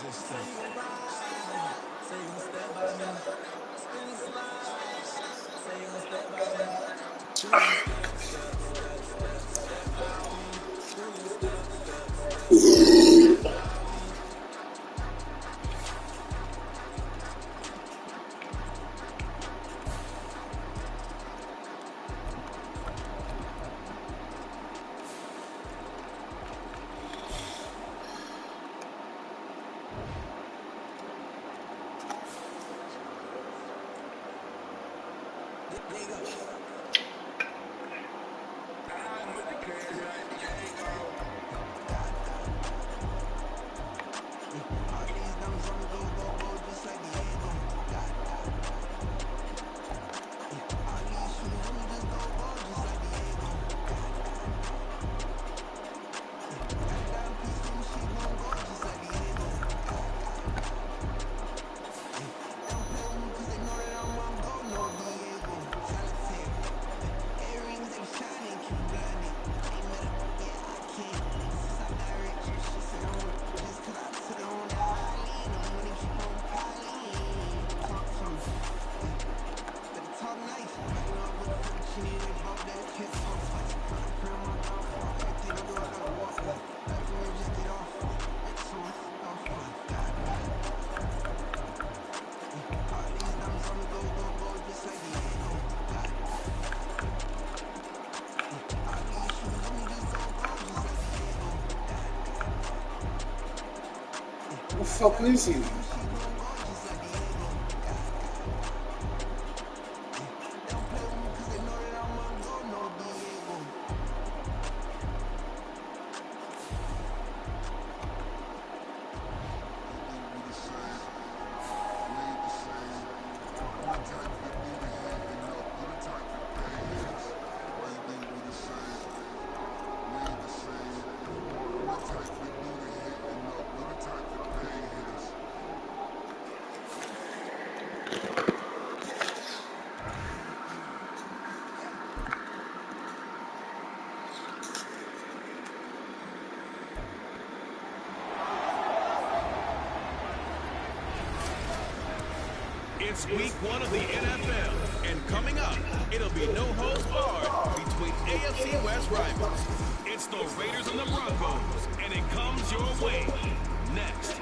What the fuck is he? It's week 1 of the NFL, and coming up, it'll be no holds barred between AFC West rivals. It's the Raiders and the Broncos, and it comes your way next.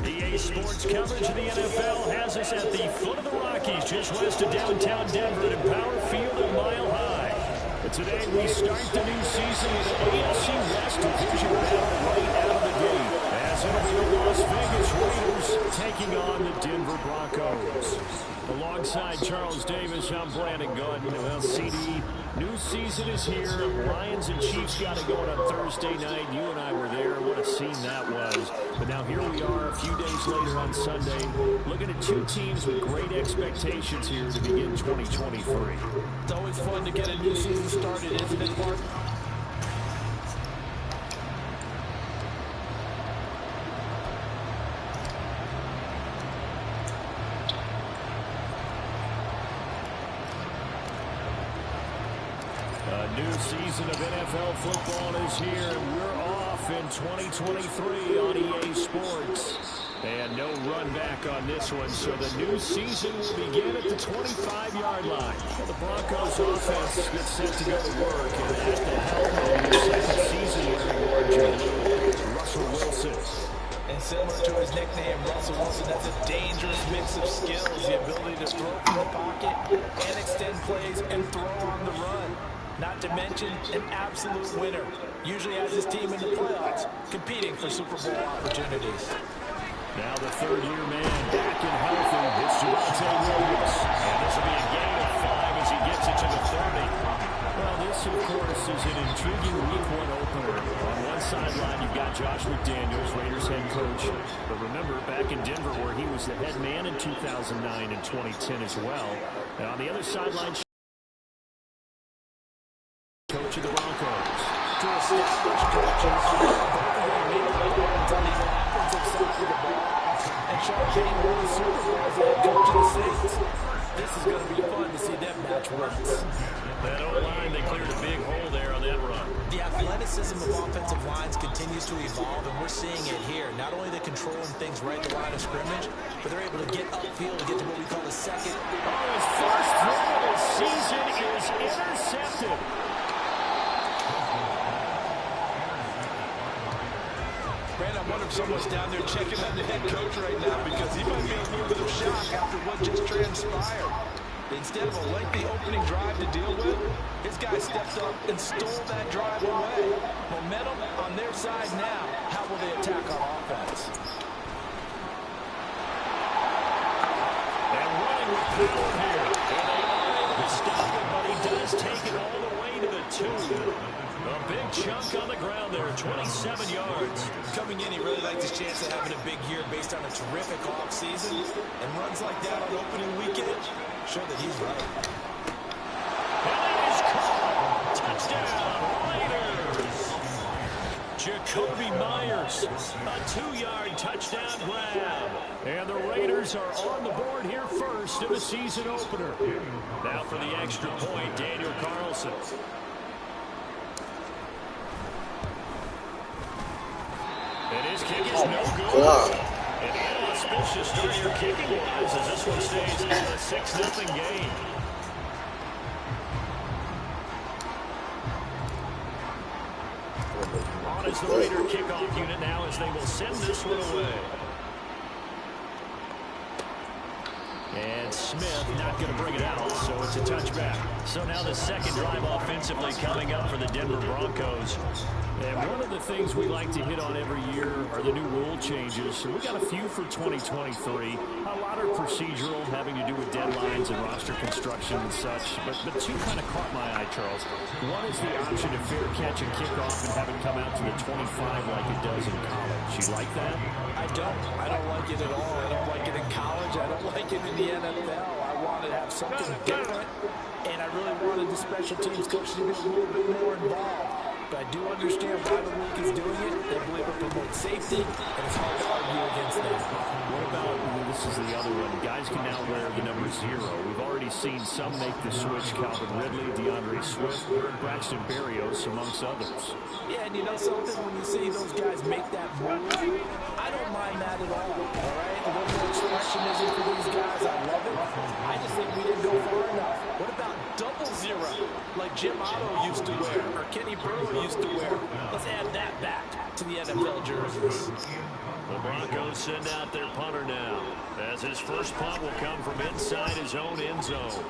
EA Sports coverage of the NFL has us at the foot of the Rockies, just west of downtown Denver at Power Field at Mile High. But today we start the new season with an AFC West division battle right out of the gate, as it'll be the Las Vegas Raiders taking on the Denver Broncos. Alongside Charles Davis, I'm Brandon Gunn. Well, CD, new season is here. Lions and Chiefs got it going on Thursday night. You and I were there. What a scene that was. But now here we are a few days later on Sunday, looking at two teams with great expectations here to begin 2023. It's always fun to get a new season started, isn't it, Mark? A new season of NFL football is here, and we're off in 2023 on EA Sports. And no run back on this one, so the new season will begin at the 25-yard line. Well, the Broncos offense gets set to go to work, and at the helm of his second season wearing orange and blue, Russell Wilson. And similar to his nickname, Russell Wilson has a dangerous mix of skills, the ability to throw from the pocket and extend plays and throw on the run. Not to mention an absolute winner. Usually has his team in the playoffs, competing for Super Bowl opportunities. Now the third-year man back and healthy. It's Javonte Williams. And this will be a gain of 5 as he gets it to the 30. Well, this, of course, is an intriguing Week 1 opener. On one sideline, you've got Josh McDaniels, Raiders head coach. But remember, back in Denver where he was the head man in 2009 and 2010 as well. And on the other sideline, coach of the Broncos. To establish coaches, both of them make it on the offensive side of the ball. And Sean Payton won the Super Bowl as the head coach of the Saints. This is going to be fun to see them match words. That O-line, they cleared a big hole there on that run. The athleticism of offensive lines continues to evolve, and we're seeing it here. Not only they controlling things right at the line of scrimmage, but they're able to get upfield and get to what we call the second. Oh, his first throw of the season is intercepted. Brandon, I wonder if someone's down there checking on the head coach right now because he might be in a little bit of shock after what just transpired. Instead of a lengthy opening drive to deal with, his guy stepped up and stole that drive away. Momentum on their side now. How will they attack on offense? And running with power here. And they are able to stop it, but he does take it all the way to the 2. A big chunk on the ground there, 27 yards. Coming in, he really liked his chance of having a big year based on a terrific offseason. And runs like that on opening weekend show that he's right. And that is caught. Touchdown, Raiders. Jacoby Myers, a 2-yard touchdown grab. And the Raiders are on the board here first in the season opener. Now for the extra point, Daniel Carlson. And his kick is no good. And an auspicious start here kicking-wise as this one stays in a 6-0 game. On is the Raider kickoff unit now as they will send this one away. And Smith not going to bring it out, so it's a touchback. So now the second drive offensively coming up for the Denver Broncos. And one of the things we like to hit on every year are the new rule changes. So we got a few for 2023. A lot are procedural, having to do with deadlines and roster construction and such. But two kind of caught my eye, Charles. One is the option to fair catch and kickoff and have it come out to the 25 like it does in college. You like that? I don't like it at all. I don't like it in college. I don't like it in the NFL. I want to have something different. And I really wanted the special teams coach to be a little bit more involved. But I do understand why the league is doing it. They believe it promotes safety, and it's hard to argue against that. What about, this is the other one, guys can now wear the number 0. We've already seen some make the switch, Calvin Ridley, DeAndre Swift, Braxton Berrios, amongst others. Yeah, and you know something? When you see those guys make that move, I don't mind that at all right? A little more expressionism for these guys. I love it. I just think we didn't go far enough. What about double 0, like Jim Otto used to wear, or Kenny Burrow used to wear? Let's add that back to the NFL jerseys. The Broncos send out their punter now, as his first punt will come from inside his own end zone.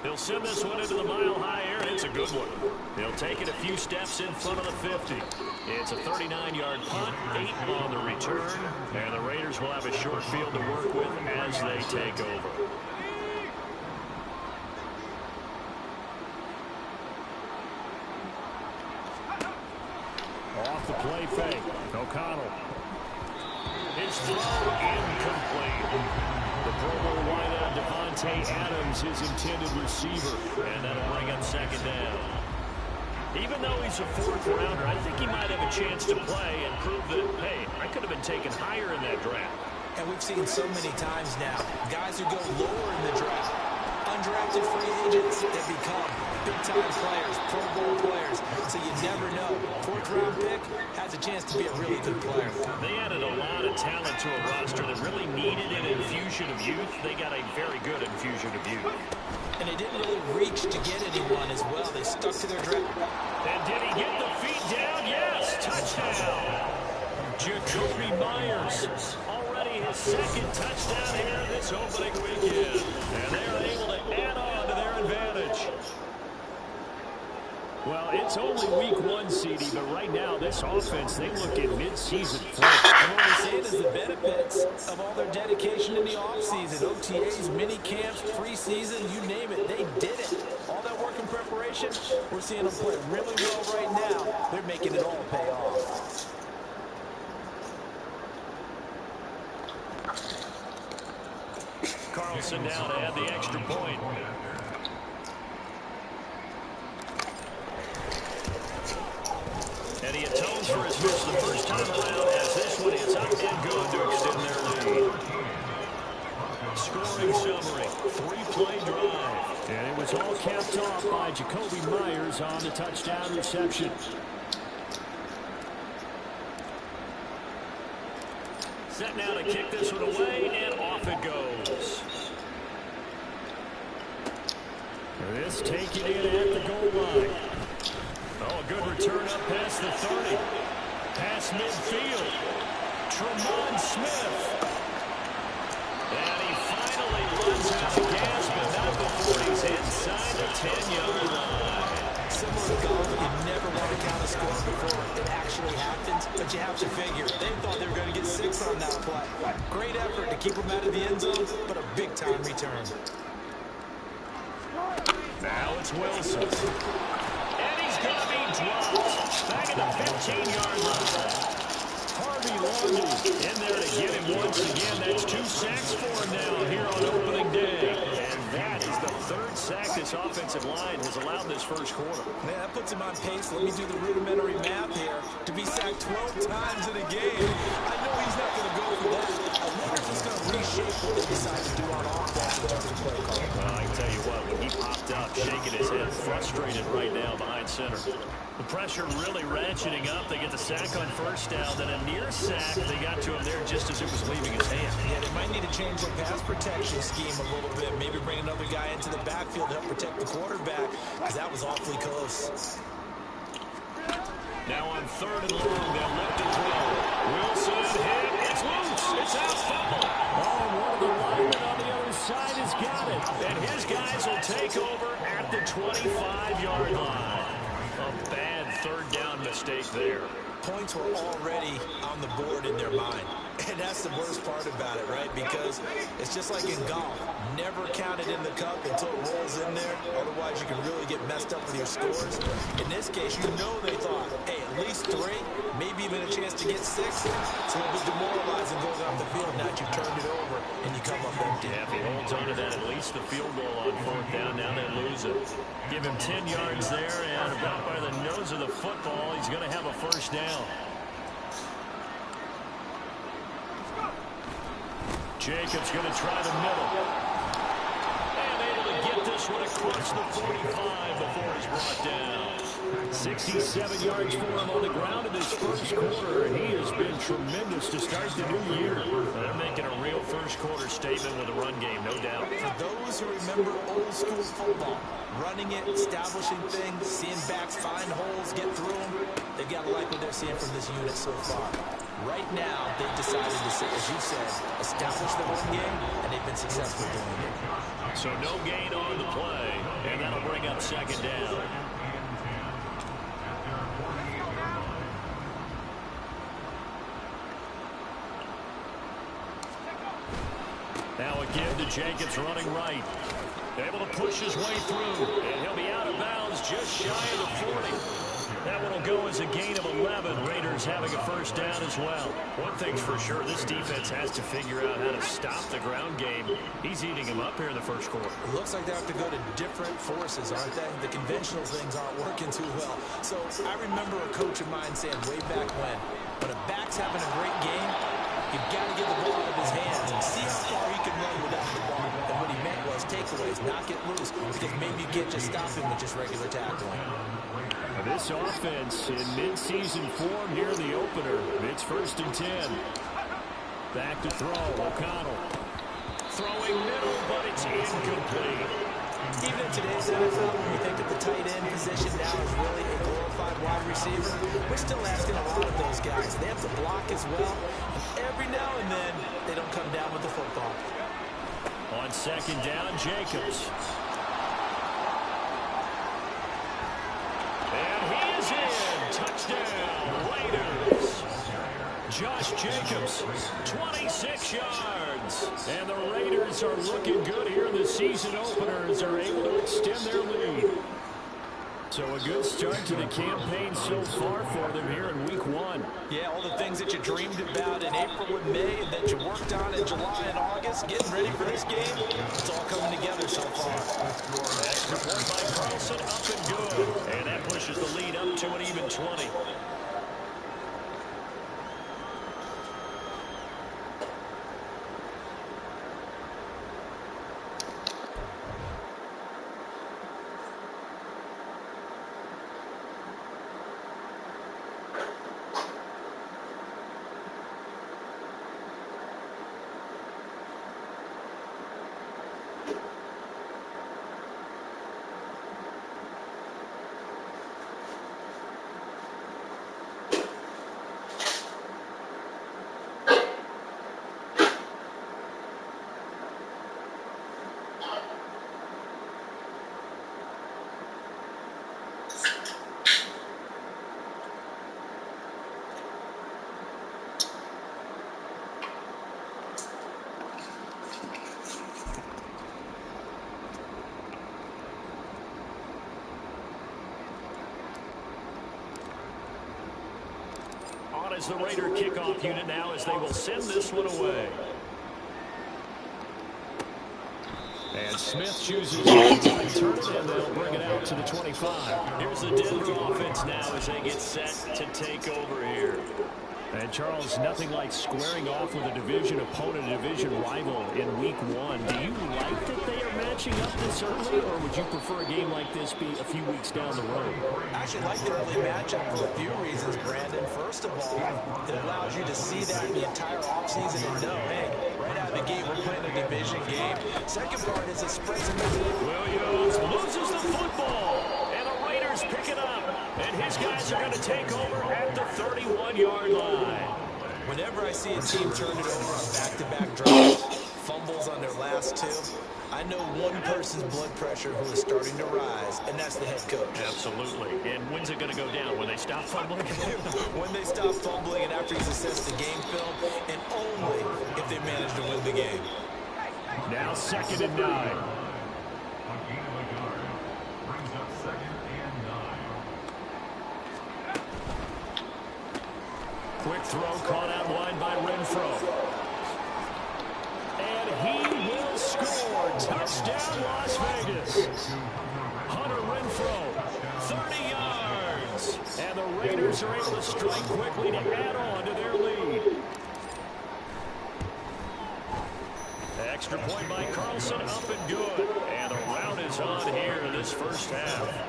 He'll send this one into the mile-high air, and it's a good one. He'll take it a few steps in front of the 50. It's a 39-yard punt, 8 on the return, and the Raiders will have a short field to work with as they take over. Off the play fake, O'Connell. His throw incomplete. The Pro Bowl wideout Devontae Adams, his intended receiver, and that'll bring up second down. Even though he's a 4th rounder, I think he might have a chance to play and prove that, hey, I could have been taken higher in that draft. And we've seen so many times now, guys who go lower in the draft, undrafted free agents that become big-time players, Pro Bowl players, so you never know. 4th round pick has a chance to be a really good player. They added a lot of talent to a roster that really needed an infusion of youth. They got a very good infusion of youth. And they didn't really reach to get anyone as well. They stuck to their draft. And did he get the feet down? Yes, touchdown. Jacoby Myers, already his 2nd touchdown here this opening weekend. And they are able to add on to their advantage. Well, it's only week 1, CD, but right now this offense, they look in mid-season play. And what we're seeing is the benefits of all their dedication in the offseason. OTAs, mini camps, preseason, you name it, they did it. All that work in preparation, we're seeing them play really well right now. They're making it all pay off. Carlson now to add the extra point. And he atones for his miss the first time around as this one is up and good to extend their lead. Scoring summary, 3-play drive. And it was all capped off by Jacoby Myers on the touchdown reception. Set now to kick this one away, and off it goes. This taken in at the goal line. Oh, a good return up past the 30. Past midfield. Tremont Smith. And he finally runs out of gas, but not before he's inside the 10-yard line. Similar to golf, you never want to count a score before it actually happens, but you have to figure they thought they were going to get 6 on that play. Great effort to keep them out of the end zone, but a big-time return. Now it's Wilson. And he's going to be dropped. Back at the 15-yard line. Harvey Lundy in there to get him once again. That's 2 sacks for him now here on opening day. And that is the 3rd sack this offensive line has allowed this first quarter. Man, that puts him on pace. Let me do the rudimentary math here. To be sacked 12 times in a game, I know he's not going to go for that. I wonder if he's going to reshape what they decide to do on offense in terms of play call. Well, I can tell you what, when he popped up, shaking his head, frustrated right now behind center. The pressure really ratcheting up. They get the sack on first down, then a near sack. They got to him there just as it was leaving his hand. Yeah, they might need to change their pass protection scheme a little bit. Maybe bring another guy into the backfield to help protect the quarterback, because that was awfully close. Now on 3rd and long, they'll look to throw. Wilson hit. It's loose. It's out fumble. Oh, and one of the linemen on the other side has got it. And his guys will take over at the 25-yard line. A bad 3rd down mistake there. Points were already on the board in their mind. And that's the worst part about it, right? Because it's just like in golf. Never count it in the cup until it rolls in there. Otherwise, you can really get messed up with your scores. In this case, you know they thought, hey, at least 3, maybe even a chance to get 6. It's a little bit demoralizing going off the field. Now you turned it over and you come up empty. Yeah, if he holds on to that, at least the field goal on 4th down. Now they lose it. Give him 10 yards there, and about by the nose of the football, he's going to have a first down. Jacobs going to try the middle. And able to get this one across the 45 before he's brought down. 67 yards for him on the ground in this first quarter, and he has been tremendous to start the new year. They're making a real first quarter statement with a run game, no doubt. For those who remember old school football, running it, establishing things, seeing backs find holes, get through them, they've got to like what they're seeing from this unit so far. Right now, they've decided to, as you said, establish the run game, and they've been successful doing it. So no gain on the play, and that'll bring up 2nd down. Now again to Jacobs running right. Able to push his way through, and he'll be out of bounds just shy of the 40. That one will go as a gain of 11. Raiders having a first down as well. One thing's for sure, this defense has to figure out how to stop the ground game. He's eating him up here in the first quarter. It looks like they have to go to different forces, aren't they? The conventional things aren't working too well. So I remember a coach of mine saying way back when a back's having a great game, you've got to get the ball out of his hands and see how far he can run without the ball. And what he meant was takeaways, not get loose, because maybe you can't just stop him with just regular tackling. This offense in mid-season form here in the opener. It's 1st and 10. Back to throw. O'Connell. Throwing middle, but it's incomplete. Even in today's NFL, when we think that the tight end position now is really a glorified wide receiver, we're still asking a lot of those guys. They have to block as well. And every now and then, they don't come down with the football. On 2nd down, Jacobs. And he is in. Touchdown, Raiders. Josh Jacobs, 26 yards. And the Raiders are looking good here in the season openers. Are able to extend their lead. So a good start to the campaign so far for them here in week 1. Yeah, all the things that you dreamed about in April and May and that you worked on in July and August, getting ready for this game, it's all coming together so far. Extra point by Carlson, up and good. And that pushes the lead up to an even 20. as the Raider kickoff unit now as they will send this one away. And Smith chooses to return it, and they'll bring it out to the 25. Here's the Denver offense now as they get set to take over here. And, Charles, nothing like squaring off with a division opponent, a division rival in Week 1. Do you like that they are matching up this early, or would you prefer a game like this be a few weeks down the road? I actually like the early matchup for a few reasons, Brandon. First of all, it allows you to see that the entire offseason and know, hey, right out of the gate, we're playing a division game. Second part is it spreads them. Williams loses the football, and the Raiders pick it up. And his guys are going to take over at the 31-yard line. Whenever I see a team turn it over on back-to-back drives, fumbles on their last two, I know one person's blood pressure who is starting to rise, and that's the head coach. Absolutely. And when's it going to go down? When they stop fumbling? When they stop fumbling and after he's assessed the game film, and only if they manage to win the game. Now 2nd and 9. Quick throw caught out wide by Renfro. And he will score. Touchdown, Las Vegas. Hunter Renfro, 30 yards. And the Raiders are able to strike quickly to add on to their lead. Extra point by Carlson, up and good. And the rout is on here in this first half.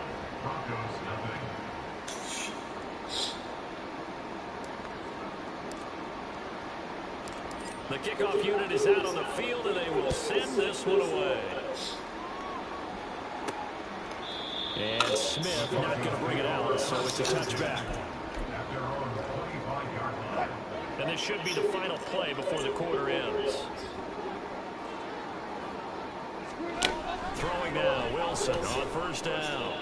The kickoff unit is out on the field, and they will send this one away. And Smith not going to bring it out, so it's a touchback. And this should be the final play before the quarter ends. Throwing now, Wilson on first down.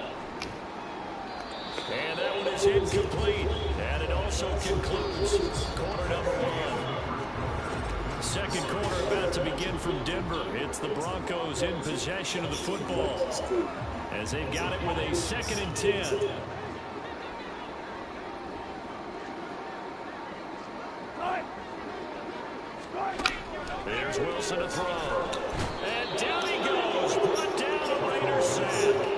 And that one is incomplete. And it also concludes quarter number 1. Second quarter about to begin from Denver. It's the Broncos in possession of the football as they've got it with a 2nd and 10. There's Wilson to throw. And down he goes. Brought down the Raiders sack.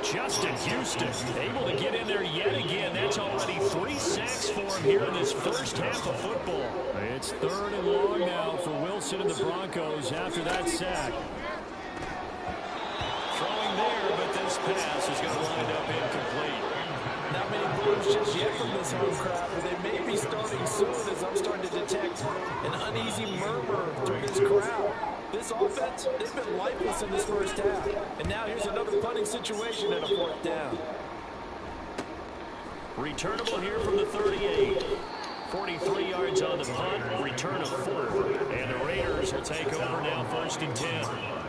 Justin Houston able to get in there yet again. That's already 3 sacks for him here in this first half of football. It's 3rd and long now for Wilson and the Broncos after that sack. Throwing there, but this pass is going to wind up incomplete. Not many points just yet from this home crowd, but they may be starting soon as I'm starting to detect an uneasy murmur through this crowd. This offense, they've been lifeless in this first half. And now here's another punting situation and a 4th down. Returnable here from the 38. 43 yards on the punt, return of 4. And the Raiders will take over now 1st and 10.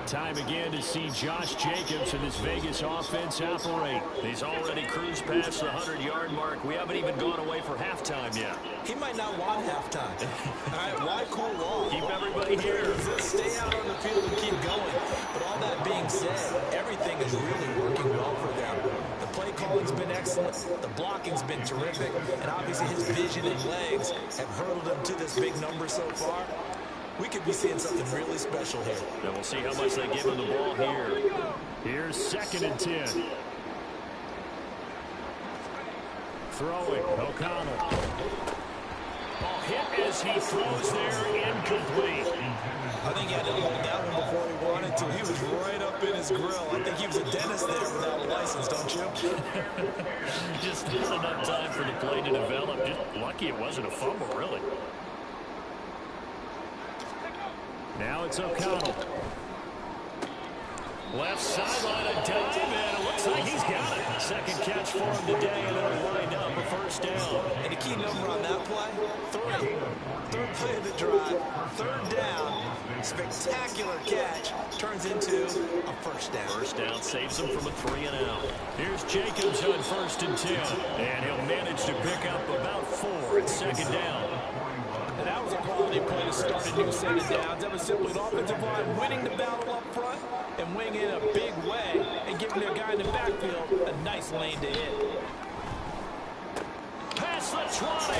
Time again to see Josh Jacobs and this Vegas offense operate. He's already cruised past the 100-yard mark. We haven't even gone away for halftime yet. He might not want halftime. All right, why cool off? Keep everybody here. Stay out on the field and keep going. But all that being said, everything is really working well for them. The play calling's been excellent. The blocking's been terrific. And obviously his vision and legs have hurtled him to this big number so far. We could be seeing something really special here. And we'll see how much they give him the ball here. Here's 2nd and 10. Throwing, O'Connell. Ball hit as he throws there, incomplete. I think he had to hold that one before he wanted to. He was right up in his grill. I think he was a dentist there without a license, don't you? Just not enough time for the play to develop. Just lucky it wasn't a fumble, really. Now it's O'Connell. Left sideline, a dive, and it looks like he's got it. 2nd catch for him today, and it'll wind up a 1st down. And the key number on that play, 3. 3rd play of the drive, 3rd down, spectacular catch, turns into a 1st down. 1st down saves him from a 3 and out. Here's Jacobs on 1st and 10, and he'll manage to pick up about 4 at 2nd down. And that was a quality play to start a new set of downs. That was simply an offensive line winning the battle up front and winning in a big way and giving their guy in the backfield a nice lane to hit. Pass left 20.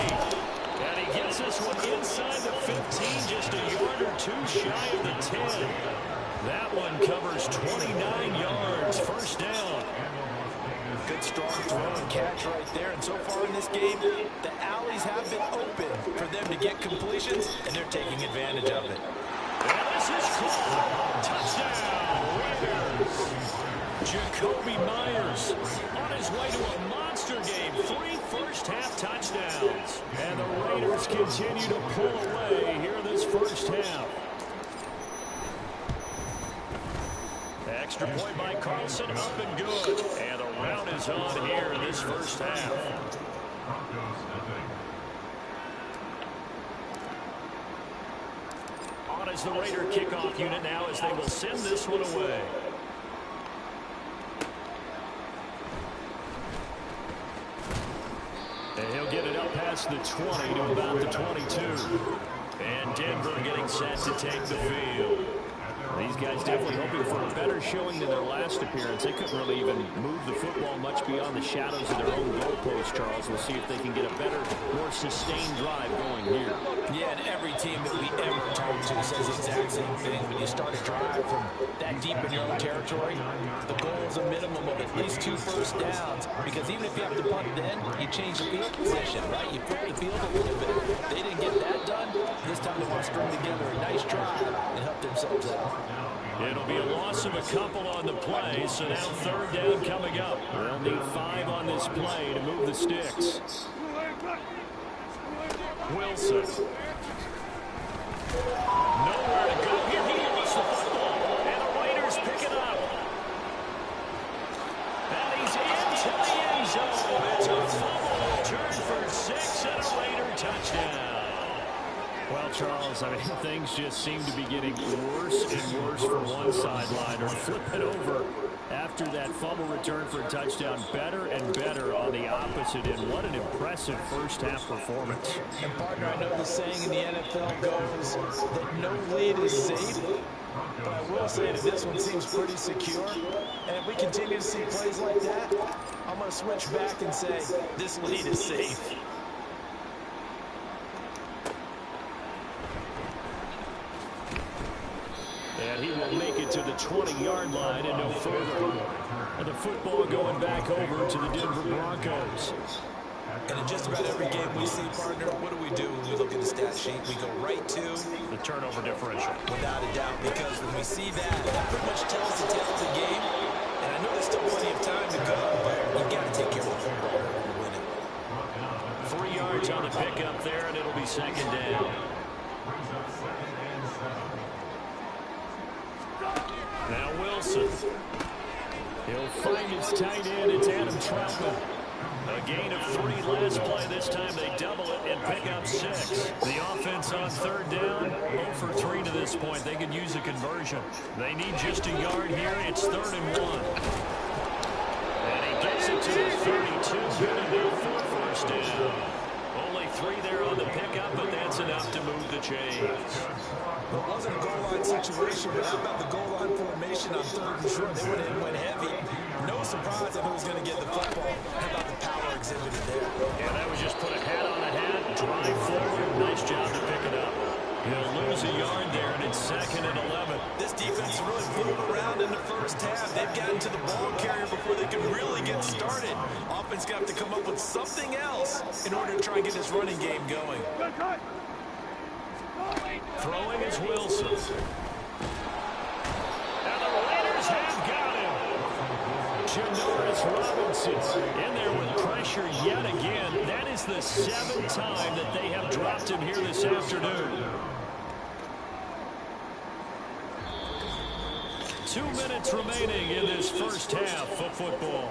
And he gets this one inside the 15, just a yard or two shy of the 10. That one covers 29 yards, first down. Good strong throw and catch right there. And so far in this game, the alleys have been open for them to get completions, and they're taking advantage of it. And this is caught. Touchdown, Raiders. Jacoby Myers on his way to a monster game. 3 first-half touchdowns. And the Raiders continue to pull away here in this first half. Extra point by Carlson, up and good. And the rout is on here in this first half. On as the Raider kickoff unit now as they will send this one away. And he'll get it up past the 20 to about the 22. And Denver getting set to take the field. These guys definitely hoping for a better showing than their last appearance. They couldn't really even move the football much beyond the shadows of their own goalpost, Charles. We'll see if they can get a better, more sustained drive going here. Yeah, and every team that we ever talk to says the exact same thing. When you start a drive from that deep in your own territory, the goal is a minimum of at least 2 first downs. Because even if you have to punt then, you change the field position, right? You flip the field a little bit. They didn't get that done. This time they want to string together a nice drive and help themselves out. It'll be a loss of a couple on the play, so now third down coming up. They'll need 5 on this play to move the sticks. Wilson. Nowhere to go here. He lost the football, and the Raiders pick it up. And he's into the end zone. It's a fumble return for 6 and a Raider touchdown. Well, Charles, I mean, things just seem to be getting worse and worse for one sideline. Or flip it over after that fumble return for a touchdown. Better and better on the opposite end. What an impressive first-half performance. And, partner, I know the saying in the NFL goes that no lead is safe. But I will say that this one seems pretty secure. And if we continue to see plays like that, I'm going to switch back and say this lead is safe. And he will make it to the 20-yard line and no further. And the football going back over to the Denver Broncos. And in just about every game we see, partner, what do? When we look at the stat sheet, we go right to the turnover differential. Without a doubt, because when we see that, that pretty much tells the tale of the game. And I know there's still plenty of time to go, but you've got to take care of the football to win it. 3 yards on the pickup there, and it'll be second down. Now Wilson. He'll find his tight end. It's Adam Troutman. A gain of 3 last play. This time they double it and pick up 6. The offense on third down, 0 for 3 to this point. They could use a conversion. They need just a yard here. It's 3rd and 1. And he gets it to the 32. Good enough for first down. Only 3 there on the pickup, but that's enough to move the chains. Well, it wasn't a goal line situation, but how about the goal line formation on 3rd and short? They went heavy. No surprise of who was going to get the football. How about the power exhibited there? Yeah, that was just put a hat on a hat, drive forward. Nice job to pick it up. He'll lose a yard there, and it's 2nd and 11. This defense really fooled around in the first half. They've gotten to the ball carrier before they can really get started. Offense got to come up with something else in order to try and get this running game going. Throwing is Wilson. And the Raiders have got him. Janoris Robinson in there with pressure yet again. That is the 7th time that they have dropped him here this afternoon. 2 minutes remaining in this first half of football.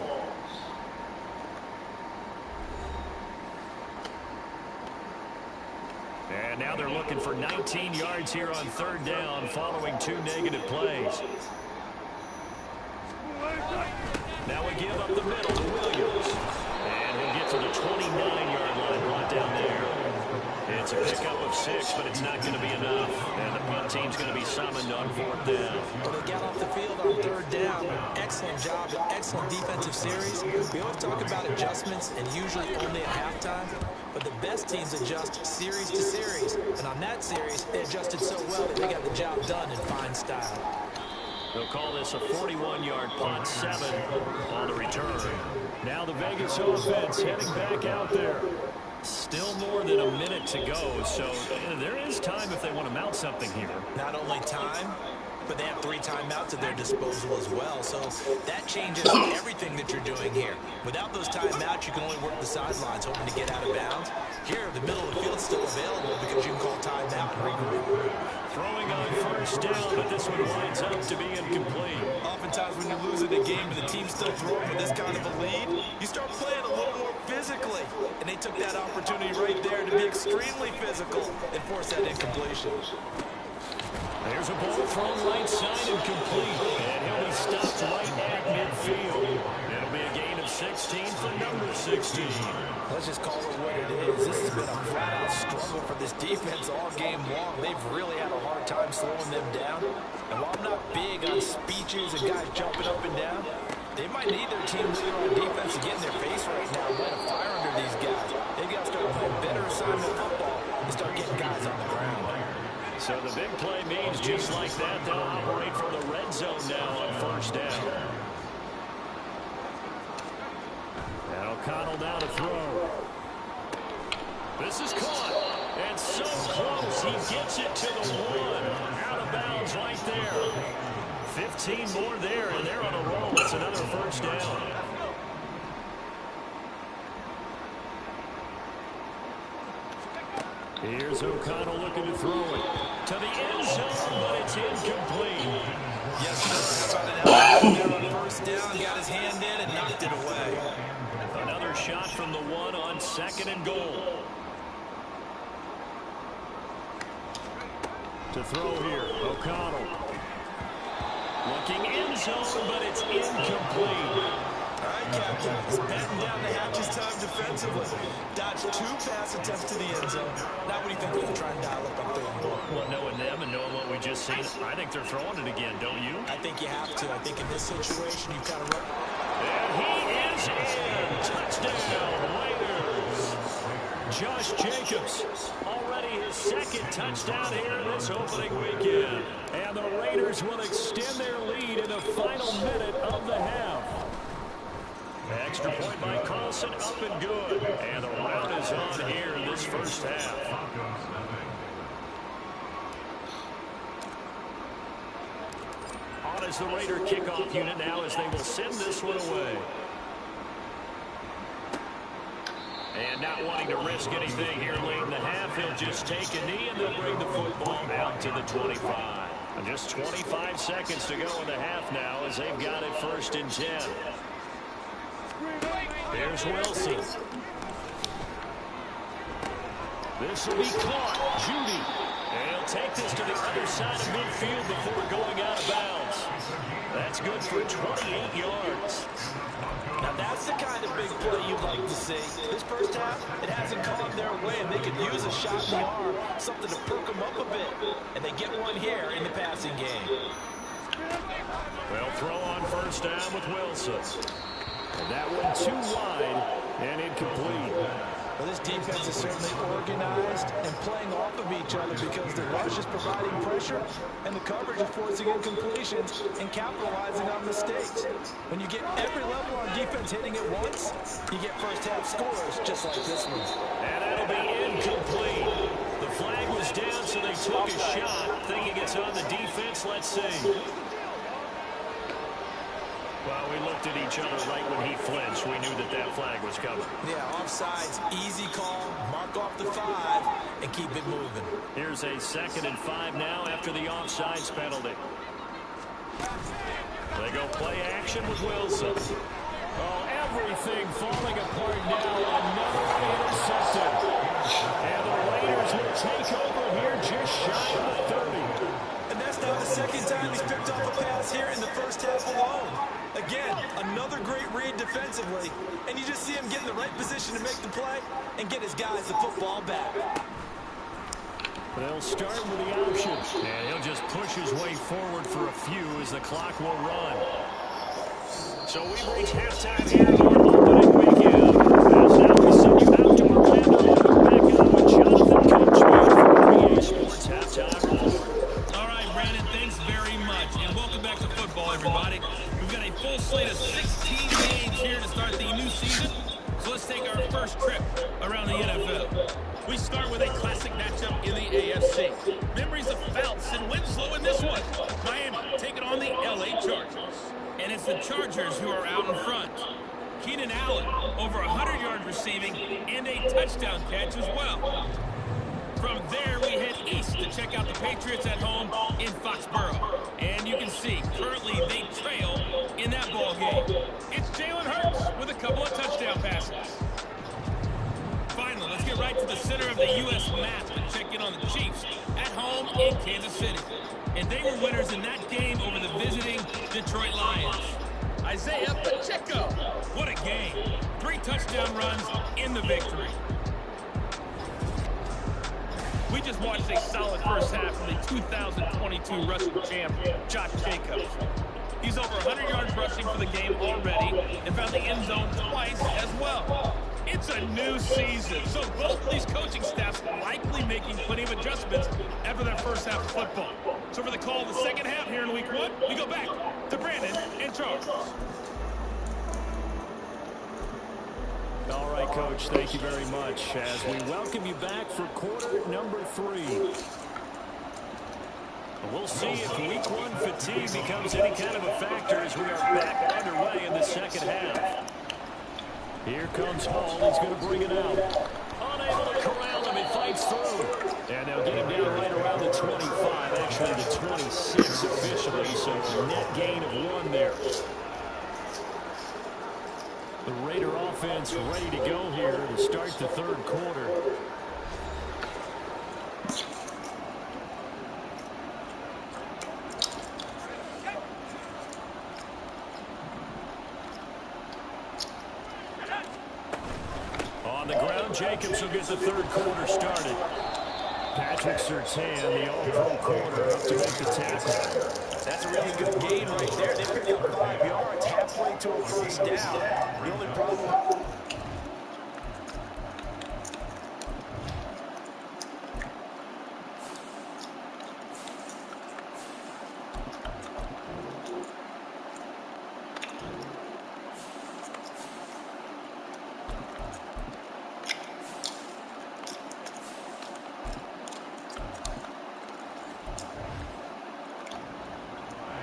And now they're looking for 19 yards here on third down following 2 negative plays. Now we give up the middle to Williams. And he'll get to the 29-yard line, brought down there. It's It's a pickup of 6, but it's not going to be enough. And the punt team's going to be summoned on 4th down. Well, they got off the field on 3rd down. Excellent job, an excellent defensive series. We always talk about adjustments, and usually only at halftime. But the best teams adjust series to series. And on that series, they adjusted so well that they got the job done in fine style. They'll call this a 41-yard punt, 7 on the return. Now the Vegas offense heading back out there. Still more than a minute to go, so there is time if they want to mount something here. Not only time, but they have 3 timeouts at their disposal as well. So that changes everything that you're doing here. Without those timeouts, you can only work the sidelines, hoping to get out of bounds. Here, the middle of the field's still available because you can call timeout and regroup. Throwing on 1st down, but this one winds up to be incomplete. Oftentimes when you're losing a game and the team's still throwing with this kind of a lead, you start playing a little more physically. And they took that opportunity right there to be extremely physical and force that incompletion. There's a ball thrown right side and complete. And he'll be stopped right at midfield. It'll be a gain of 16 for number 16. Let's just call it what it is. This has been a flat-out struggle for this defense all game long. They've really had a hard time slowing them down. And while I'm not big on speeches and guys jumping up and down, they might need their team leader on defense to get in their face right now and light a fire under these guys. They've got to start playing better assignment football and start getting guys on the ground. So the big play means just like that, they'll operate from the red zone now on 1st down. And O'Connell now to throw. This is caught. And so close, he gets it to the 1. Out of bounds right there. 15 more there, and they're on a roll. It's another 1st down. Here's O'Connell looking to throw it to the end zone, but it's incomplete. Yes, sir. About an hour there on 1st down, got his hand in and knocked it away. Another shot from the 1 on 2nd and goal. To throw here, O'Connell. Looking end zone, but it's incomplete. All right, Captain. He's batting down the hatches time defensively. Dodged 2 pass attempts to the end zone. Now what do you think they're going to try and dial up on 3rd and goal? Well, knowing them and knowing what we just seen, I think they're throwing it again, don't you? I think you have to. I think in this situation, you've got to run. And he is in. Touchdown, Raiders. Josh Jacobs, already his 2nd touchdown here this opening weekend. And the Raiders will extend their lead in the final minute of the half. Extra point by Carlson, up and good. And the round is on here in this 1st half. On is the Raider kickoff unit now as they will send this one away. And not wanting to risk anything here late in the half, he'll just take a knee and they'll bring the football out to the 25. And just 25 seconds to go in the half now as they've got it 1st and 10. Here's Wilson. This will be caught. Judy. And he'll take this to the other side of midfield before going out of bounds. That's good for 28 yards. Now that's the kind of big play you'd like to see. This 1st half, it hasn't gone their way, and they could use a shot in the arm, something to perk them up a bit. And they get one here in the passing game. They'll throw on 1st down with Wilson. And that one too wide and incomplete. Well, this defense is certainly organized and playing off of each other because the rush is providing pressure and the coverage is forcing incompletions and capitalizing on mistakes. When you get every level on defense hitting at once, you get 1st half scores just like this one. And that'll be incomplete. The flag was down, so they took a shot, thinking it's on the defense. Let's see. Well, we looked at each other right when he flinched. We knew that that flag was coming. Yeah, offsides, easy call, mark off the 5, and keep it moving. Here's a 2nd and 5 now after the offsides penalty. They go play action with Wilson. Oh, everything falling apart now. Another intercepted. And the Raiders will take over here just shy of the 30. And that's now the 2nd time he's picked off a pass here in the 1st half alone. Again, another great read defensively, and you just see him get in the right position to make the play and get his guys the football back. They'll start with the option, and he'll just push his way forward for a few as the clock will run. So we've reached halftime here on opening weekend. As now we send you out to Orlando and back on with Jonathan Coachman for our EA Sports Halftime Report. All right, Brandon, thanks very much. And welcome back to football, everybody. We've got a full slate of 16 games here to start the new season. So let's take our first trip around the NFL. We start with a classic matchup in the AFC. Memories of Fouts and Winslow in this one. Miami taking on the LA Chargers. And it's the Chargers who are out in front. Keenan Allen, over 100 yards receiving and a touchdown catch as well. From there, we head east to check out the Patriots at home in Foxborough. And you can see, currently they trail in that ball game. It's Jalen Hurts with a couple of touchdown passes. Finally, let's get right to the center of the U.S. map and check in on the Chiefs at home in Kansas City. And they were winners in that game over the visiting Detroit Lions. Isaiah Pacheco, what a game. 3 touchdown runs in the victory. We just watched a solid first half from the 2022 rushing champ, Josh Jacobs. He's over 100 yards rushing for the game already and found the end zone twice as well. It's a new season, so both these coaching staffs likely making plenty of adjustments after their first half of football. So for the call of the second half here in week 1, we go back to Brandon and Charles. All right, Coach, thank you very much as we welcome you back for quarter number 3. We'll see if week 1 fatigue becomes any kind of a factor as we are back underway in the second half. Here comes Hall. He's going to bring it out. Unable to corral him. He fights through. And they'll get him down right around the 25, actually the 26 officially, so net gain of 1 there. The Raider offense ready to go here to start the third quarter. On the ground, Jacobs will get the third quarter started. Patrick Surtain, the all-pro corner, up to make the tackle. That's a really good gain right there. They pick up 5 yards halfway to a first down. The only problem...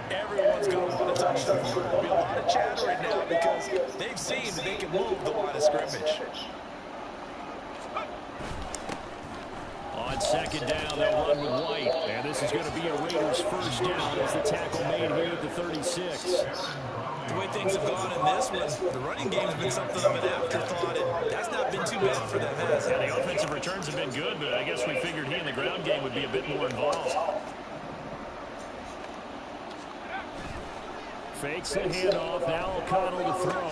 Everyone's going to want to touch the ball. There'll be a lot of chatter right now because they've seen that they can move the line of scrimmage. On second down, they'll run with White. And this is going to be a Raiders first down as the tackle made here at the 36. The way things have gone in this one, the running game's been something of an afterthought, and that's not been too bad for them, has it? Yeah, the offensive returns have been good, but I guess we figured he in the ground game would be a bit more involved. Fakes the handoff. Now O'Connell to throw.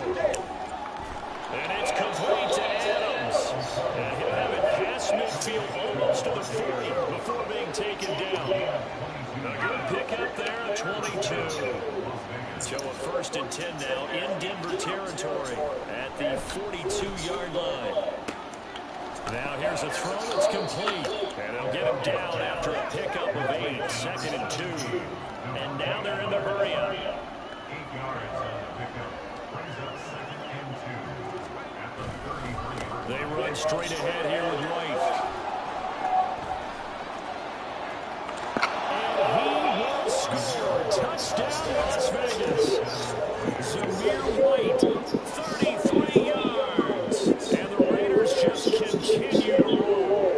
And it's complete to Adams. And he'll have it past midfield almost to the 40 before being taken down. A good pickup there at 22. So a first and 10 now in Denver territory at the 42-yard line. Now here's a throw that's complete. And they'll get him down after a pickup of 8. 2nd and 2. And now they're in the hurry-up. They run straight ahead here with White. And he will score. Touchdown, Las Vegas. Zamir White, 33 yards. And the Raiders just continue to roll.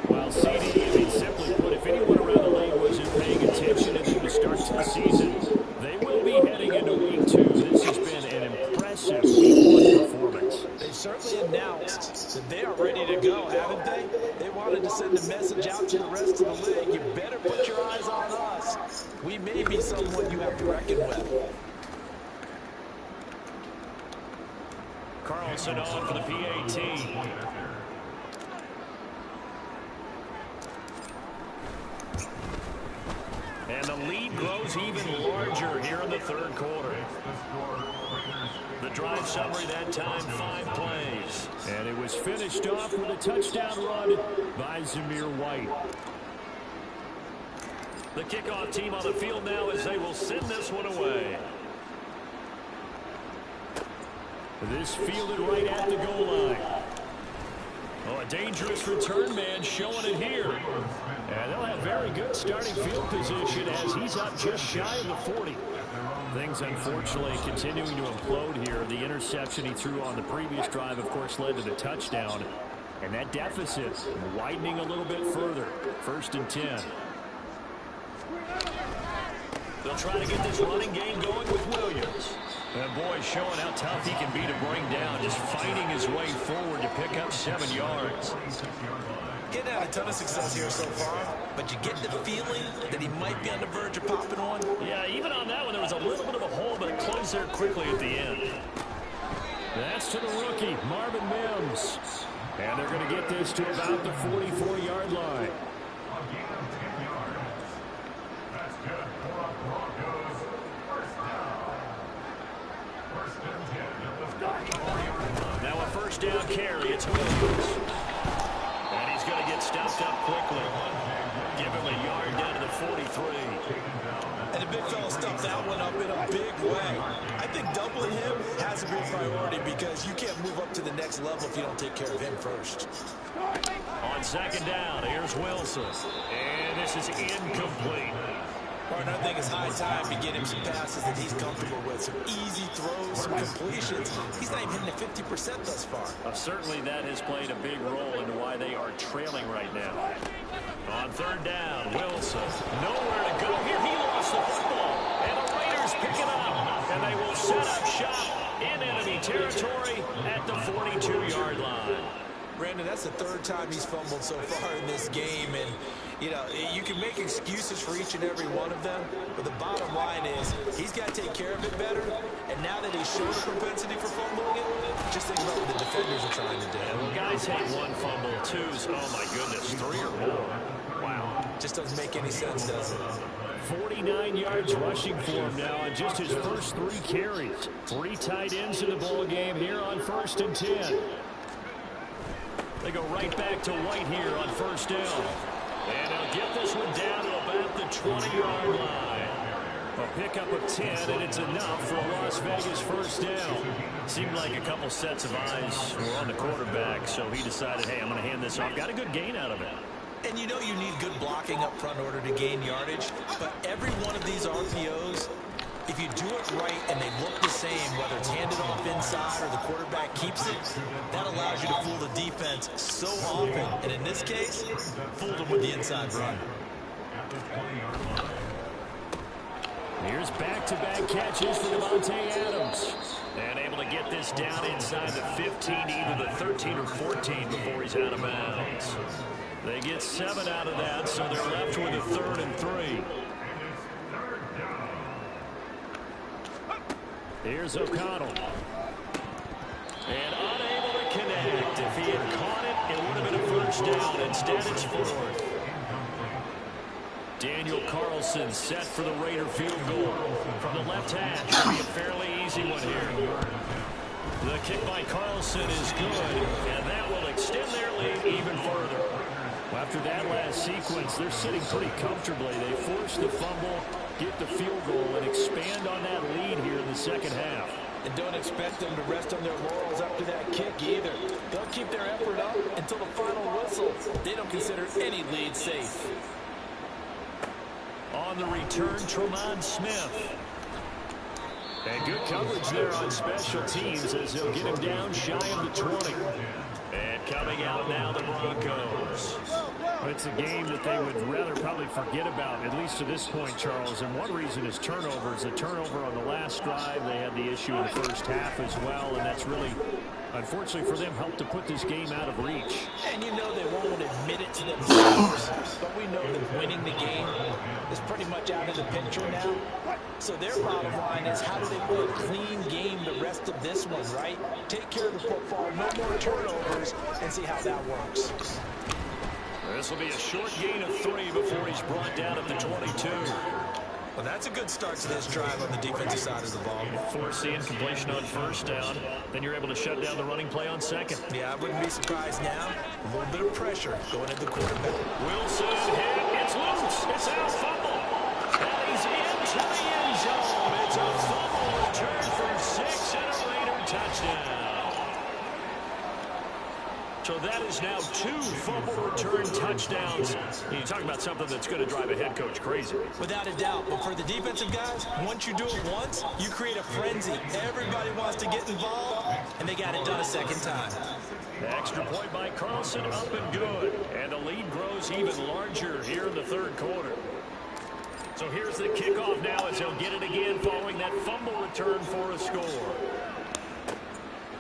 While CD, I mean, simply put, if anyone around the league wasn't paying attention at the start to the season, they will be heading into week 2. This has been an impressive week 1 performance. They certainly announced that they are ready to go, haven't they? They wanted to send a message out to the rest of the league. You better put your eyes on us. We may be someone you have to reckon with. Carlson on for the PAT. And the lead grows even larger here in the third quarter. The drive summary that time, 5 plays. And it was finished off with a touchdown run by Zamir White. The kickoff team on the field now as they will send this one away. This fielded right at the goal line. Oh, a dangerous return man showing it here. And they'll have very good starting field position as he's up just shy of the 40. Things, unfortunately, continuing to implode here. The interception he threw on the previous drive, of course, led to the touchdown. And that deficit widening a little bit further. 1st and 10. They'll try to get this running game going with Williams. And boy, showing how tough he can be to bring down, just fighting his way forward to pick up 7 yards. Getting out a ton of success here so far, but you get the feeling that he might be on the verge of popping one. Yeah, even on that one, there was a little bit of a hole, but it closed there quickly at the end. That's to the rookie, Marvin Mims. And they're going to get this to about the 44-yard line. Now a 1st down carry. It's Williams. And he's going to get stopped up quickly. Give him a yard down to the 43. And the big fella stuffed that one up in a big way. I think doubling him has to be a priority because you can't move up to the next level if you don't take care of him first. On 2nd down, here's Wilson. And this is incomplete. Partner, I think it's high time to get him some passes that he's comfortable with. Some easy throws, some completions. He's not even hitting the 50% thus far. Certainly that has played a big role into why they are trailing right now. On 3rd down, Wilson. Nowhere to go here. He lost the football. And the Raiders pick it up. And they will set up shop in enemy territory at the 42-yard line. Brandon, that's the 3rd time he's fumbled so far in this game. And, you know, you can make excuses for each and every one of them. But the bottom line is he's got to take care of it better. And now that he's shown a propensity for fumbling it, just think about what the defenders are trying to do. Yeah, well, guys hate 1 fumble, 2s. Oh, my goodness, 3 or more. Wow. Just doesn't make any sense, does it? 49 yards rushing for him now on just his first 3 carries. 3 tight ends in the ball game here on 1st and 10. They go right back to White here on 1st down. And they'll get this one down to about the 20-yard line. A pickup of 10, and it's enough for a Las Vegas 1st down. Seemed like a couple sets of eyes were on the quarterback, so he decided, hey, I'm going to hand this off. Got a good gain out of it. And you know you need good blocking up front in order to gain yardage. But every one of these RPOs, if you do it right and they look the same, whether it's handed off inside or the quarterback keeps it, that allows you to fool the defense so often. And in this case, fooled them with the inside run. Here's back-to-back catches for Devontae Adams. And able to get this down inside the 15, either the 13 or 14 before he's out of bounds. They get 7 out of that, so they're left with a 3rd and 3. Here's O'Connell. And unable to connect. If he had caught it, it would have been a 1st down. Instead, it's 4th. Daniel Carlson set for the Raider field goal. From the left hash, should be a fairly easy one here. The kick by Carlson is good, and that will extend their lead even further. After that last sequence, they're sitting pretty comfortably. They force the fumble, get the field goal, and expand on that lead here in the 2nd half. And don't expect them to rest on their laurels after that kick either. They'll keep their effort up until the final whistle. They don't consider any lead safe. On the return, Tremont Smith. And good coverage there on special teams as they'll get him down shy of the 20. And coming out now, the Broncos. It's a game that they would rather probably forget about, at least to this point, Charles. And one reason is turnovers. The turnover on the last drive, they had the issue in the 1st half as well. And that's really, unfortunately for them, helped to put this game out of reach. And you know they won't admit it to themselves. But we know that winning the game is pretty much out of the picture now. So their bottom line is, how do they play a clean game the rest of this one, right? Take care of the football, no more turnovers, and see how that works. This will be a short gain of 3 before he's brought down at the 22. Well, that's a good start to this drive on the defensive side of the ball. Force the incompletion on first down. Then you're able to shut down the running play on second. Yeah, I wouldn't be surprised now. A little bit of pressure going into the quarterback. Wilson hit. It's loose. It's out. Fumble. And he's into the end zone. It's a fumble return for 6 and a Raider touchdown. So that is now 2 fumble return touchdowns. You talk about something that's going to drive a head coach crazy. Without a doubt. But for the defensive guys, once you do it once, you create a frenzy. Everybody wants to get involved, and they got it done a second time. The extra point by Carlson up and good. And the lead grows even larger here in the third quarter. So here's the kickoff now as he'll get it again following that fumble return for a score.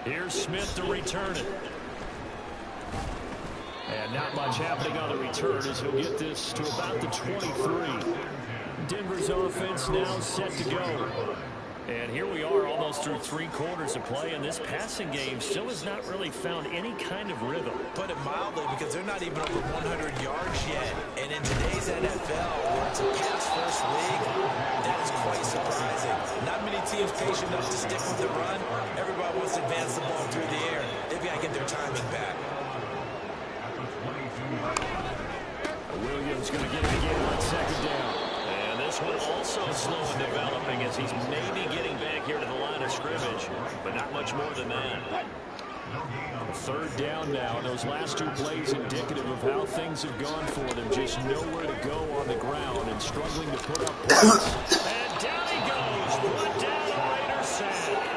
Here's Smith to return it. And not much happening on the return as he'll get this to about the 23. Denver's offense now set to go. And here we are almost through 3 quarters of play, and this passing game still has not really found any kind of rhythm. Put it mildly, because they're not even over 100 yards yet. And in today's NFL, where it's a pass-first league, that is quite surprising. Not many teams patient enough to stick with the run. Everybody wants to advance the ball through the air. They've got to get their timing back. Williams going to get it again on second down. And this one also slow in developing as he's maybe getting back here to the line of scrimmage, but not much more than that. Third down now, and those last 2 plays indicative of how things have gone for them. Just nowhere to go on the ground and struggling to put up points. And down he goes. Brought down a Raider sack.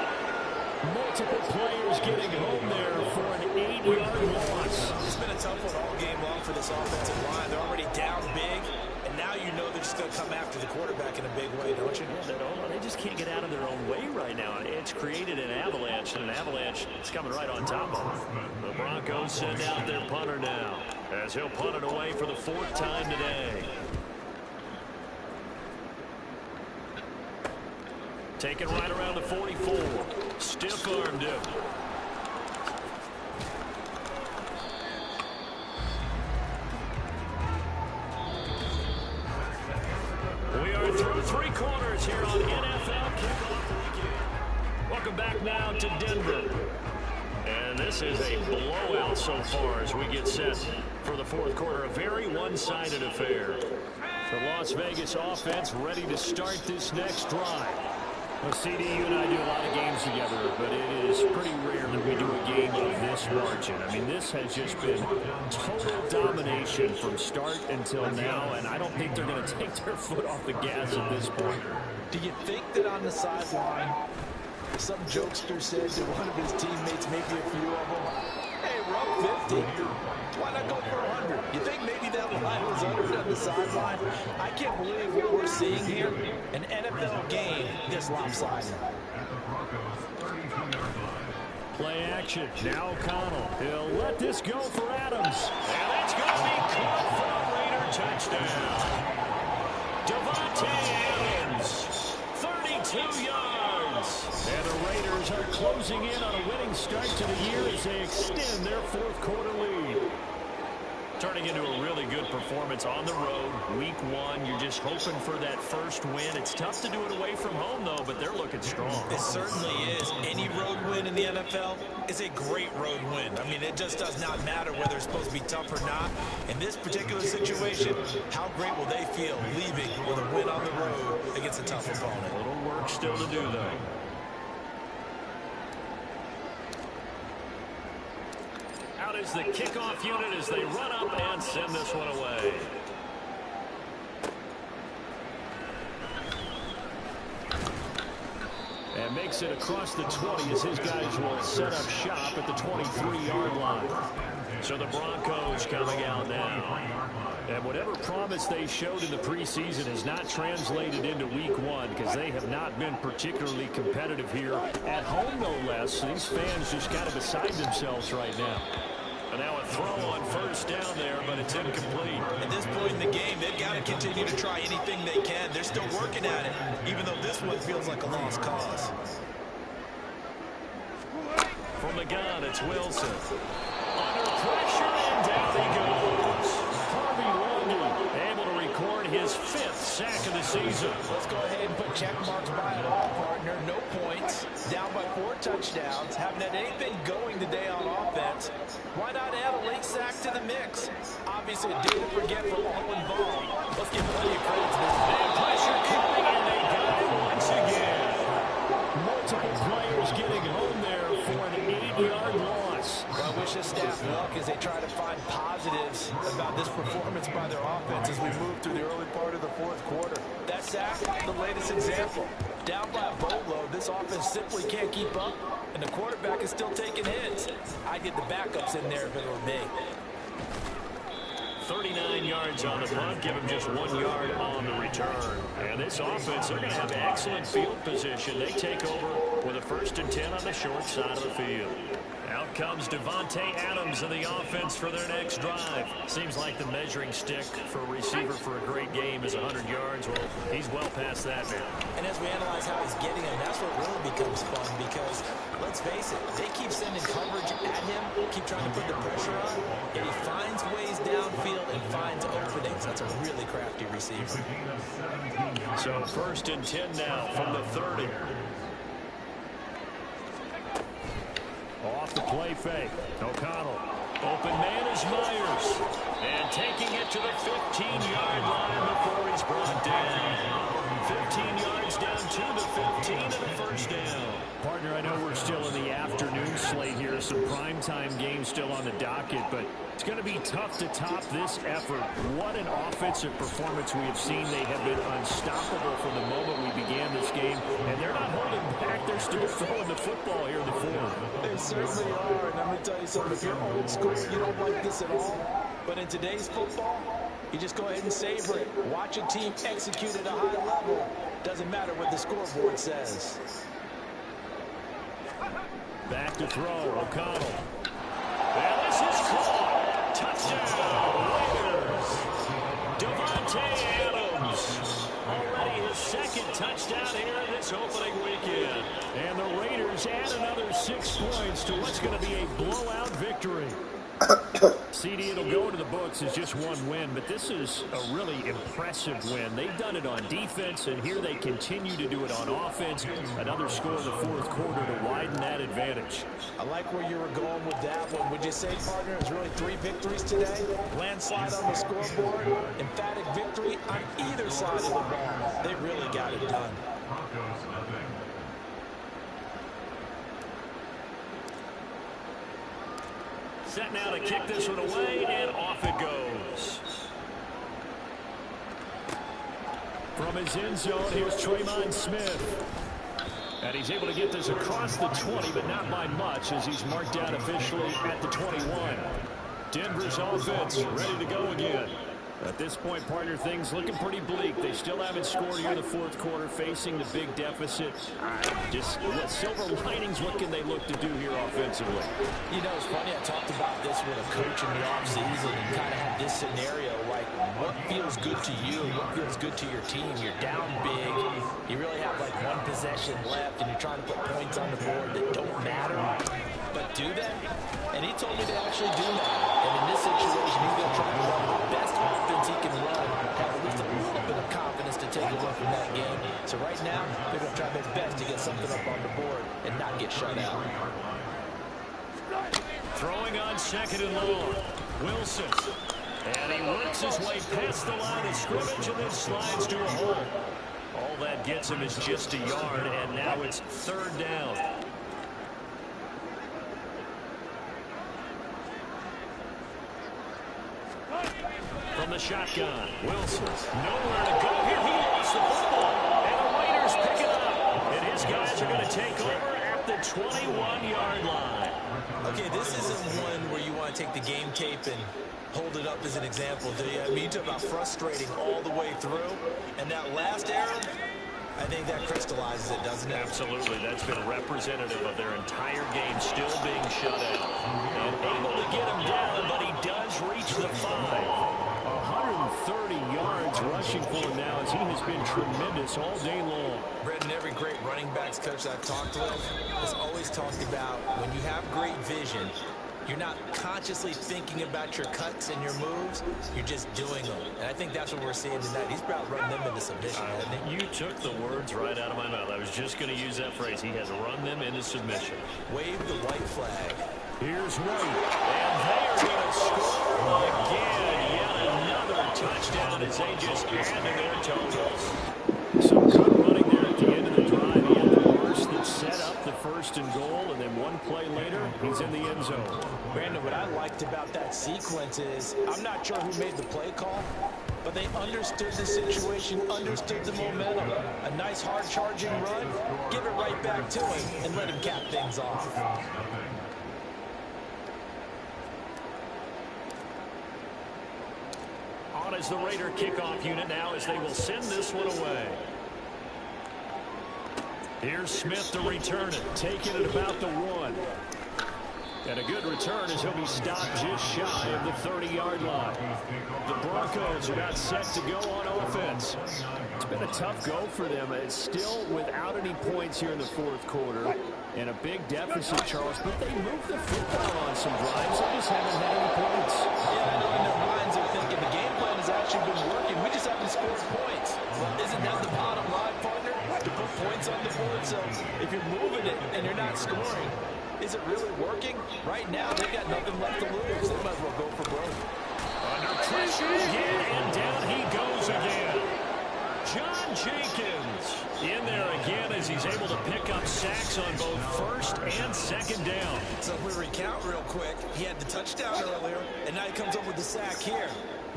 Multiple players getting home there for an 8-yard loss. It's been a tough one all game long for this offensive line. They're already down big, and now you know they're just going to come after the quarterback in a big way, don't you? Yeah, they just can't get out of their own way right now. It's created an avalanche, and an avalanche is coming right on top of them. The Broncos send out their punter now, as he'll punt it away for the 4th time today. Taken right around the 44. Stiff-armed him. We are through 3 quarters here on NFL Kickoff Weekend. Welcome back now to Denver. And this is a blowout so far as we get set for the 4th quarter. A very one-sided affair. The Las Vegas offense ready to start this next drive. Well, CD, you and I do a lot of games together, but it is pretty rare that we do a game of this margin. I mean, this has just been total domination from start until now, and I don't think they're going to take their foot off the gas at this point. Do you think that on the sideline, some jokester said to one of his teammates, maybe a few of them, hey, we're up 50. Why not go for 100? You think maybe that line was uttered on the sideline? I can't believe what we're seeing here. An NFL game this lopsided. Play action. Now O'Connell. He'll let this go for Adams. And it's going to be caught for a Raider touchdown. Devontae Adams, 32 yards. And the Raiders are closing in on a winning start to the year as they extend their 4th quarter lead. Turning into a really good performance on the road. Week 1, you're just hoping for that first win. It's tough to do it away from home, though, but they're looking strong. It certainly is. Any road win in the NFL is a great road win. I mean, it just does not matter whether it's supposed to be tough or not. In this particular situation, how great will they feel leaving with a win on the road against a tough opponent? A little work still to do, though. Out is the kickoff unit as they run up and send this one away. And makes it across the 20 as his guys will set up shop at the 23-yard line. So the Broncos coming out now. And whatever promise they showed in the preseason has not translated into week 1 because they have not been particularly competitive here at home, no less. These fans just kind of beside themselves right now. And now a throw on first down there, but it's incomplete. At this point in the game, they've got to continue to try anything they can. They're still working at it, even though this one feels like a lost cause. From the gun, it's Wilson. Under pressure, and down he goes. season. Let's go ahead and put check marks by it all, partner. No points, down by 4 touchdowns, haven't had anything going today on offense. Why not add a late sack to the mix? Obviously, a day to forget for all involved. Let's give plenty of credit to this. And pressure coming, and they got it once again. Multiple players getting home there for an 8-yard loss. Well, I wish this staff luck as they try to find positives about this performance by their offense as we move through the early part of the fourth quarter. That sack, the latest example. Down by a boatload, this offense simply can't keep up, and the quarterback is still taking hits. I'd get the backups in there if it were me. 39 yards on the punt, give him just 1 yard on the return. And this offense, they're going to have excellent field position. They take over with a 1st and 10 on the short side of the field. Out comes Devontae Adams in the offense for their next drive. Seems like the measuring stick for a receiver for a great game is 100 yards. Well, he's well past that now. And as we analyze how he's getting them, that's what really becomes fun because, let's face it, they keep sending coverage at him, keep trying to put the pressure on, and he finds ways downfield and finds openings. That's a really crafty receiver. So 1st and 10 now from the 30. Off the play fake. O'Connell. Open man is Myers. And taking it to the 15-yard line before he's brought down. 15 yards down to the 15 and a first down. Partner, I know we're still in the afternoon slate here. Some primetime games still on the docket, but it's going to be tough to top this effort. What an offensive performance we have seen. They have been unstoppable from the moment we began this game, and they're not holding back. They're still throwing the football here in the fourth. They certainly are, and I'm going to tell you something. If you're old school, you don't like this at all. But in today's football, you just go ahead and savor it. Watch a team execute at a high level. Doesn't matter what the scoreboard says. Back to throw, O'Connell. And this is caught. Touchdown, Raiders. Devontae Adams. Already his 2nd touchdown here in this opening weekend. And the Raiders add another 6 points to what's going to be a blowout victory. CD, it'll go into the books as just 1 win, but this is a really impressive win. They've done it on defense, and here they continue to do it on offense. Another score in the fourth quarter to widen that advantage. I like where you were going with that one. Would you say, partner, it was really 3 victories today? Landslide on the scoreboard, emphatic victory on either side of the ball. They really got it done. Set now to kick this one away, and off it goes. From his end zone, here's Tremont Smith. And he's able to get this across the 20, but not by much, as he's marked down officially at the 21. Denver's offense ready to go again. At this point, partner, things looking pretty bleak. They still haven't scored here in the fourth quarter, facing the big deficit. Just what silver linings, what can they look to do here offensively? You know, it's funny, I talked about this with a coach in the offseason and kind of had this scenario, like what feels good to you, what feels good to your team. You're down big, you really have like 1 possession left, and you're trying to put points on the board that don't matter. But do that? And he told me to actually do that. And in this situation, he's going to try to run the best offense he can run, have at least a little bit of confidence to take away from that game. So right now, they're going to try their best to get something up on the board and not get shut out. Throwing on 2nd and long. Wilson. And he works his way past the line of scrimmage and then slides to a hole. All that gets him is just a yard, and now it's 3rd down. From the shotgun, Wilson. Nowhere to go here. He lost the football, and the Raiders pick it up. And his guys are going to take over at the 21-yard line. Okay, this isn't one where you want to take the game tape and hold it up as an example, do you? I mean, you talk about frustrating all the way through, and that last arrow, I think that crystallizes it, doesn't it? Absolutely. That's been representative of their entire game still being shut out. And able to get him down, but he does reach the 5. 130 yards rushing for him now, as he has been tremendous all day long. Brendan, every great running backs coach I've talked with has always talked about when you have great vision, You're not consciously thinking about your cuts and your moves. You're just doing them. And I think that's what we're seeing tonight. He's about running them into submission, hasn't he? You took the words right out of my mouth. I was just going to use that phrase. He has run them into submission. Wave the white flag. Here's White. And they are going to score again. Yet another touchdown as they just add to their totals. Some good running there at the end of the drive. He had the burst that set up the first and goal, and then one play later, he's in the end zone. Brandon, what I liked about that sequence is I'm not sure who made the play call, but they understood the situation, understood the momentum. A nice hard-charging run, give it right back to him, and let him cap things off. On is the Raider kickoff unit now as they will send this one away. Here's Smith to return it, taking it about the 1. And a good return as he'll be stopped just shy of the 30-yard line. The Broncos are about set to go on offense. It's been a tough go for them. It's still without any points here in the fourth quarter. And a big deficit, Charles, but they moved the football on some drives. They just haven't had any points. Yeah, I know in their minds they're thinking the game plan has actually been working. We just haven't scored points. Well, isn't that the bottom line, partner? To put points on the board. So if you're moving it and you're not scoring, is it really working? Right now, they got nothing left to lose. They might as well go for broke. Under pressure again, and down he goes again. John Jenkins in there again as he's able to pick up sacks on both first and second down. So if we recount real quick, he had the touchdown earlier, and now he comes up with the sack here.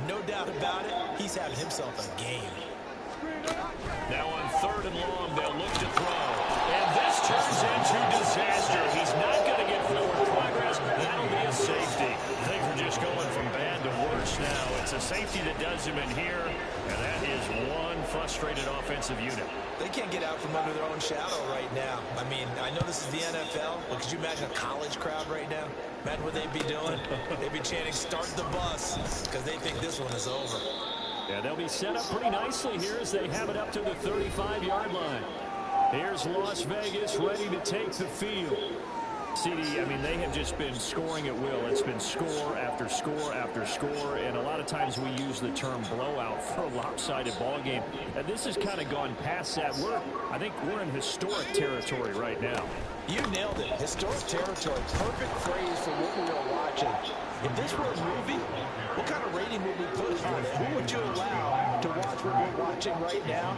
No doubt about it, he's having himself a game. Now on 3rd and long, they'll look to throw. And this turns into disaster. He's not going to get forward progress. That'll be a safety. Things are just going from bad to worse now. It's a safety that does him in here, and that is one frustrated offensive unit. They can't get out from under their own shadow right now. I mean, I know this is the NFL, but could you imagine a college crowd right now? Imagine what they'd be doing. They'd be chanting, "Start the bus," because they think this one is over. Yeah, they'll be set up pretty nicely here as they have it up to the 35-yard line. Here's Las Vegas ready to take the field. CD, I mean, they have just been scoring at will. It's been score after score after score, and a lot of times we use the term blowout for a lopsided ball game. And this has kind of gone past that. I think we're in historic territory right now. You nailed it. Historic territory. Perfect phrase for what we are watching. If this were a movie, what kind of rating would we put on it? Who would you allow to watch what we're watching right now?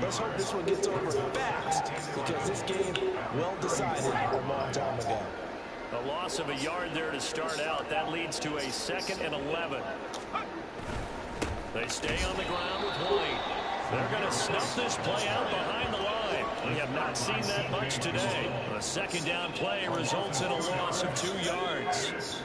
Let's hope this one gets over fast, because this game, well decided a long time ago. A loss of a yard there to start out. That leads to a 2nd and 11. They stay on the ground with White. They're going to snuff this play out behind the line. We have not seen that much today. A 2nd down play results in a loss of 2 yards.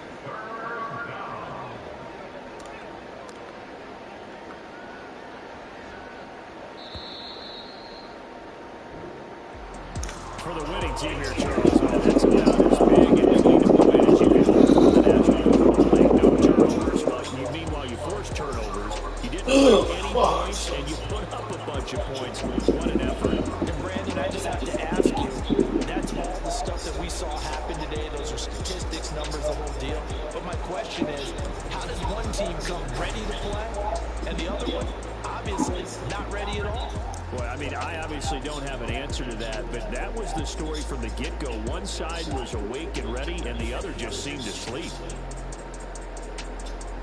For the winning team here, Charles, that's about as big and as neat of a win as you can hope for the National Football League. No turnovers. Meanwhile, you forced turnovers. You didn't make any points, and you put up a bunch of points. What an effort. And Brandon, I just have to ask you, that's all the stuff that we saw happen today. Those are statistics, numbers, the whole deal. But my question is, how does one team come ready to play, and the other one, obviously, not ready at all? Well, I mean, I obviously don't have an answer to that, but that was the story from the get-go. One side was awake and ready, and the other just seemed to sleep.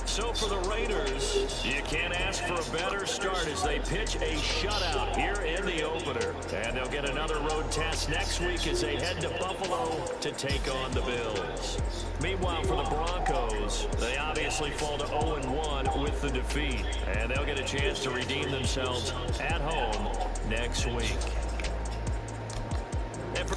So for the Raiders, you can't ask for a better start as they pitch a shutout here in the opener. And they'll get another road test next week as they head to Buffalo to take on the Bills. Meanwhile, for the Broncos, they obviously fall to 0-1 with the defeat. And they'll get a chance to redeem themselves at home next week. And for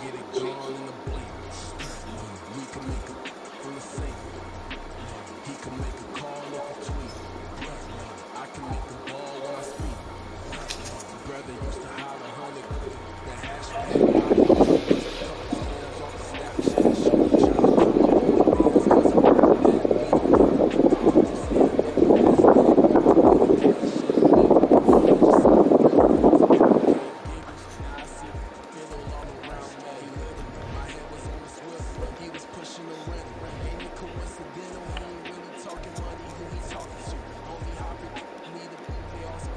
get it gone in a blink. We can make it in the sink. He can make a call if he tweet. I can make a ball when I speak. Brother used to holler 100. The hashtag poppin' used to bust a couple scams off the Snapchat. Show me trying to come up on the bands, cause that we don't give a dog. You say I make a hashtag with a cash app, nigga. I just saw the reference. Can't give you. Now I see fiddle all around me. My head was on the swivel. He was pushing the rental. Ain't it coincidental? He ain't really talking money. Who he talking to? Homie hopping. Need a they also.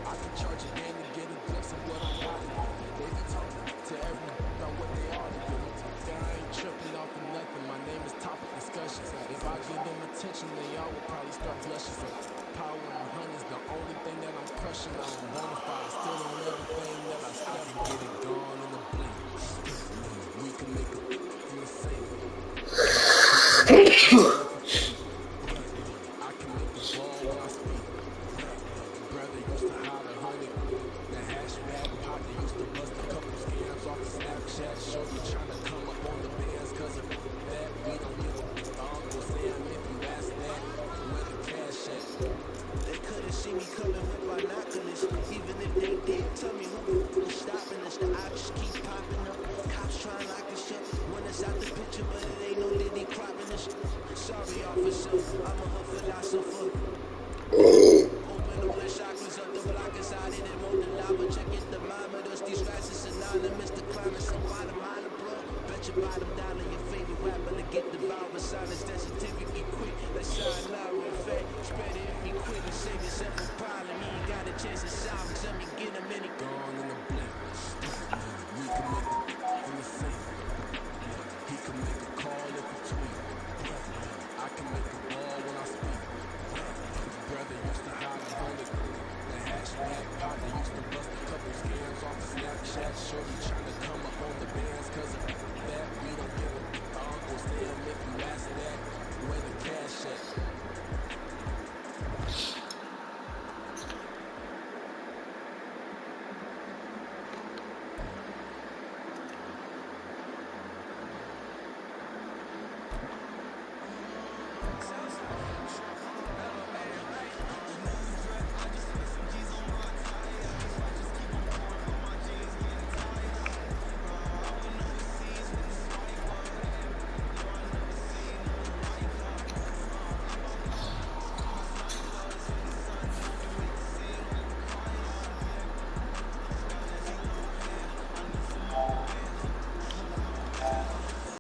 I can charge a game to get a glimpse of what I'm about to do. They be talking to everyone about what they ought to do. Say I ain't tripping off of nothing. My name is topic discussions. If I give them attention, then y'all will probably start blushing. So power and honey's the only thing that I'm crushing on. Bonafide, still on everything that I can get it gone in a blink. We can make a in the sink. I can make a ball when I speak. Brother used to holler 100. The hashtag poppin' used to bust a couple scams off the Snapchat. Show you trying to come up on the bands, cause of that we don't give a Uncle Sam if you ask that. Where the cash at? They couldn't see me coming with binoculars. Even if they did, tell me who was stopping us. The options keep popping up. Cops trying to lock us up when it's out the picture, but it ain't no Liddy cropping us. Sorry, officer, I'm a hood philosopher. Open all the chakras up the block inside it and roll the lava. Check it, thermometers. These rats is synonymous to climbing some bottom minor, bro. Bet your bottom dollar your favorite rapper to get the virus. Sign his death certificate quick. Let's sign now real fast. Spread it if he quit and save yourself a problem. He ain't got a chance to solve it. Tell me get him in it. Gone in a blink. We can make the